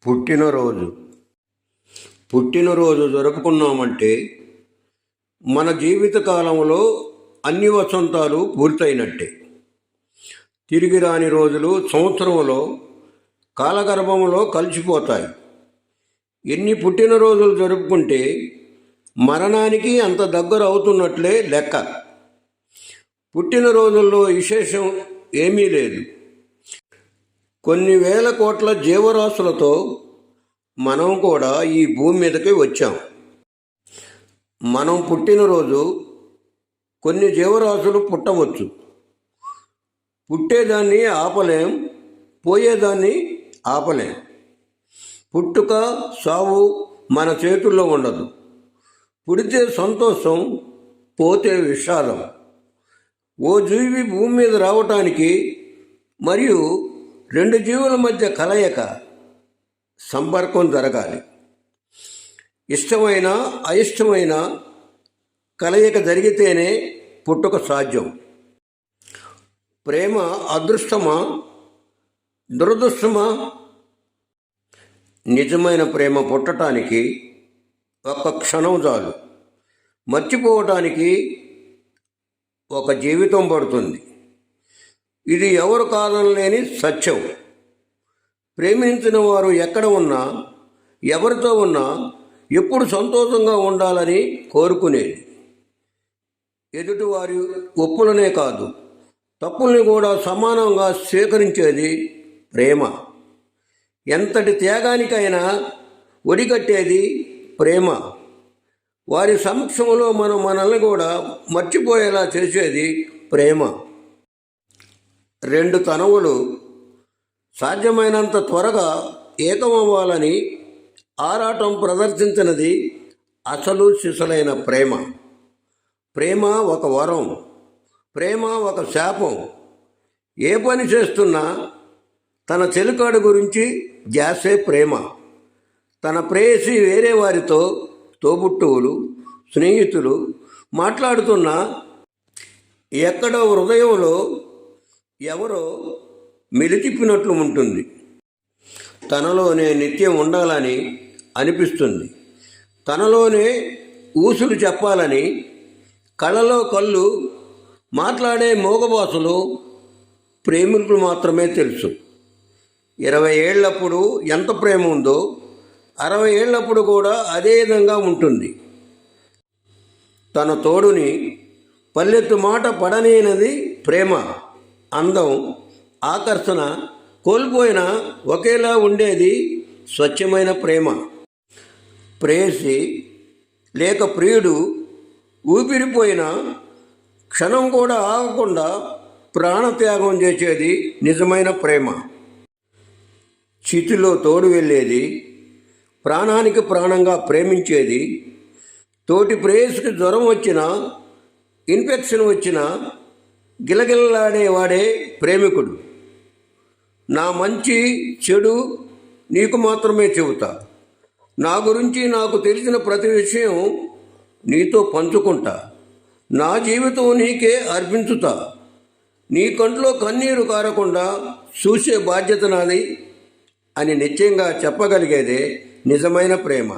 పుట్టినరోజు పుట్టినరోజు జరుపుకున్నామంటే మన జీవిత కాలంలో అన్ని వసంతాలు పూర్తయినట్టే. తిరిగి రాని రోజులు సంవత్సరంలో కాలగర్భంలో కలిసిపోతాయి. ఎన్ని పుట్టినరోజులు జరుపుకుంటే మరణానికి అంత దగ్గర అవుతున్నట్లే లెక్క. పుట్టినరోజుల్లో విశేషం ఏమీ లేదు. కొన్ని వేల కోట్ల జీవరాశులతో మనం కూడా ఈ భూమి మీదకి వచ్చాం. మనం పుట్టినరోజు కొన్ని జీవరాశులు పుట్టవచ్చు. పుట్టేదాన్ని ఆపలేం, పోయేదాన్ని ఆపలేం. పుట్టుక సావు మన చేతుల్లో ఉండదు. పుడితే సంతోషం, పోతే విషాదం. ఓ జీవి భూమి మీద రావటానికి మరియు రెండు జీవుల మధ్య కలయిక, సంపర్కం జరగాలి. ఇష్టమైన అయిష్టమైన కలయిక జరిగితేనే పుట్టుక సాధ్యం. ప్రేమ అదృష్టమా దురదృష్టమా? నిజమైన ప్రేమ పుట్టడానికి ఒక్క క్షణం చాలు. మర్చిపోవటానికి ఒక జీవితం పడుతుంది. ఇది ఎవరు కాదనలేని సత్యం. ప్రేమించిన వారు ఎక్కడ ఉన్నా, ఎవరితో ఉన్నా ఎప్పుడు సంతోషంగా ఉండాలని కోరుకునేది. ఎదుటివారి ఒప్పులనే కాదు, తప్పుల్ని కూడా సమానంగా స్వీకరించేది ప్రేమ. ఎంతటి త్యాగానికైనా ఒడిగట్టేది ప్రేమ. వారి సమక్షంలో మనల్ని కూడా మర్చిపోయేలా చేసేది ప్రేమ. రెండు తనవులు సాధ్యమైనంత త్వరగా ఏకమవ్వాలని ఆరాటం ప్రదర్శించినది అసలు సిసలైన ప్రేమ. ప్రేమ ఒక వరం, ప్రేమ ఒక శాపం. ఏ పని చేస్తున్నా తన చెలికాడు గురించి ధ్యాసే ప్రేమ. తన ప్రేయసి వేరే వారితో, తోబుట్టువులు, స్నేహితులు మాట్లాడుతున్నా ఎక్కడో హృదయంలో ఎవరో మెలితిప్పినట్లు ఉంటుంది. తనలోనే నిత్యం ఉండాలని అనిపిస్తుంది. తనలోనే ఊసులు చెప్పాలని. కళ్ళలో కళ్ళు, మాట్లాడే మోగబాసులు ప్రేమికులు మాత్రమే తెలుసు. 20 ఏళ్ళప్పుడు ఎంత ప్రేమ ఉందో 60 ఏళ్ళప్పుడు కూడా అదే విధంగా ఉంటుంది. తన తోడుని పల్లెత్తు మాట పడనేనది ప్రేమ. అందం, ఆకర్షణ కోల్పోయినా ఒకేలా ఉండేది స్వచ్ఛమైన ప్రేమ. ప్రేయసి లేక ప్రియుడు ఊపిరిపోయిన క్షణం కూడా ఆగకుండా ప్రాణత్యాగం చేసేది నిజమైన ప్రేమ. చితిలో తోడు వెళ్ళేది, ప్రాణానికి ప్రాణంగా ప్రేమించేది. తోటి ప్రేయసికి జ్వరం వచ్చినా, ఇన్ఫెక్షన్ వచ్చినా గిలగిలలాడేవాడే ప్రేమికుడు. నా మంచి చెడు నీకు మాత్రమే చెబుతా. నా గురించి నాకు తెలిసిన ప్రతి విషయం నీతో పంచుకుంటా. నా జీవితం నీకే అర్పించుతా. నీ కంట్లో కన్నీరు కారకుండా చూసే బాధ్యత నాది అని నిశ్చయంగా చెప్పగలిగేదే నిజమైన ప్రేమ.